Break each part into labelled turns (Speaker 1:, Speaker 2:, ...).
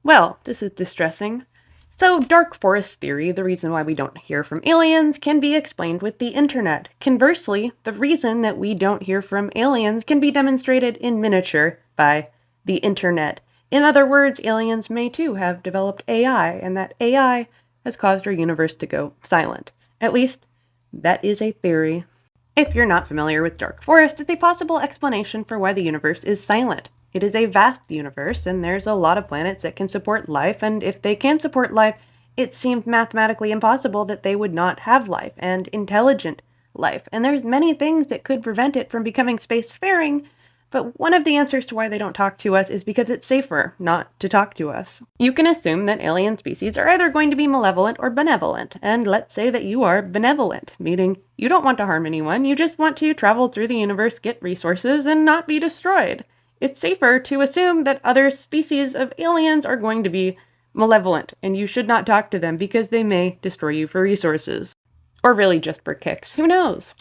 Speaker 1: Well, this is distressing. So, dark forest theory, the reason why we don't hear from aliens, can be explained with the internet. Conversely, the reason that we don't hear from aliens can be demonstrated in miniature by the internet. In other words, aliens may too have developed AI, and that AI has caused our universe to go silent. At least, that is a theory. If you're not familiar with dark forest, it's a possible explanation for why the universe is silent. It is a vast universe, and there's a lot of planets that can support life, and if they can support life, it seems mathematically impossible that they would not have life, and intelligent life. And there's many things that could prevent it from becoming spacefaring, but one of the answers to why they don't talk to us is because it's safer not to talk to us. You can assume that alien species are either going to be malevolent or benevolent, and let's say that you are benevolent, meaning you don't want to harm anyone, you just want to travel through the universe, get resources, and not be destroyed. It's safer to assume that other species of aliens are going to be malevolent, and you should not talk to them because they may destroy you for resources. Or really just for kicks, who knows?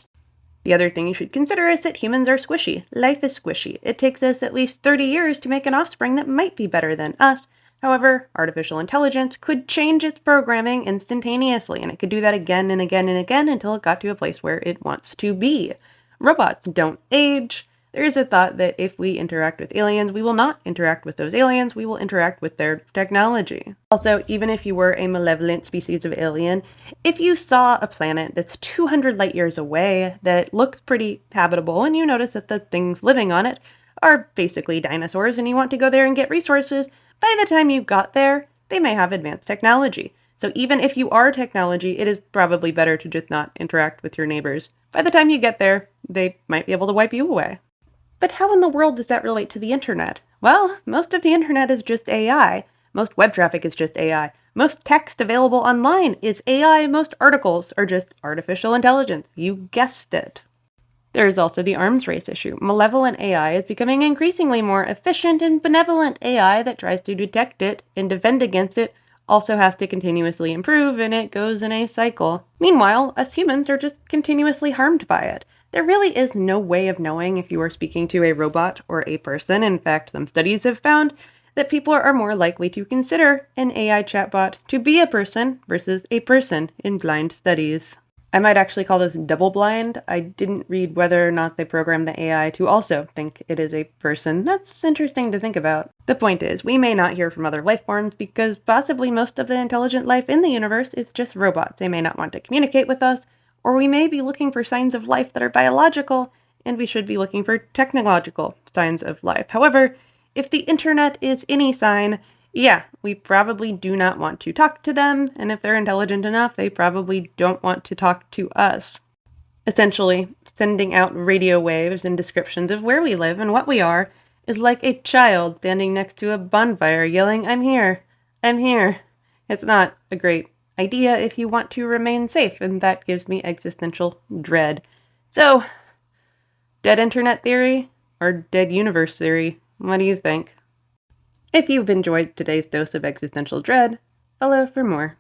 Speaker 1: The other thing you should consider is that humans are squishy. Life is squishy. It takes us at least 30 years to make an offspring that might be better than us. However, artificial intelligence could change its programming instantaneously, and it could do that again and again and again until it got to a place where it wants to be. Robots don't age. There is a thought that if we interact with aliens, we will not interact with those aliens, we will interact with their technology. Also, even if you were a malevolent species of alien, if you saw a planet that's 200 light years away that looks pretty habitable and you notice that the things living on it are basically dinosaurs and you want to go there and get resources, by the time you got there, they may have advanced technology. So even if you are technology, it is probably better to just not interact with your neighbors. By the time you get there, they might be able to wipe you away. But how in the world does that relate to the internet? Well, most of the internet is just AI. Most web traffic is just AI. Most text available online is AI. Most articles are just artificial intelligence. You guessed it. There is also the arms race issue. Malevolent AI is becoming increasingly more efficient, and benevolent AI that tries to detect it and defend against it also has to continuously improve, and it goes in a cycle. Meanwhile, us humans are just continuously harmed by it. There really is no way of knowing if you are speaking to a robot or a person. In fact, some studies have found that people are more likely to consider an AI chatbot to be a person versus a person in blind studies. I might actually call this double blind. I didn't read whether or not they programmed the AI to also think it is a person. That's interesting to think about. The point is, we may not hear from other life forms because possibly most of the intelligent life in the universe is just robots. They may not want to communicate with us, or we may be looking for signs of life that are biological, and we should be looking for technological signs of life. However, if the internet is any sign, yeah, we probably do not want to talk to them, and if they're intelligent enough, they probably don't want to talk to us. Essentially, sending out radio waves and descriptions of where we live and what we are is like a child standing next to a bonfire yelling, "I'm here, I'm here." It's not a great idea if you want to remain safe, and that gives me existential dread. So, dead internet theory or dead universe theory? What do you think? If you've enjoyed today's dose of existential dread, follow for more.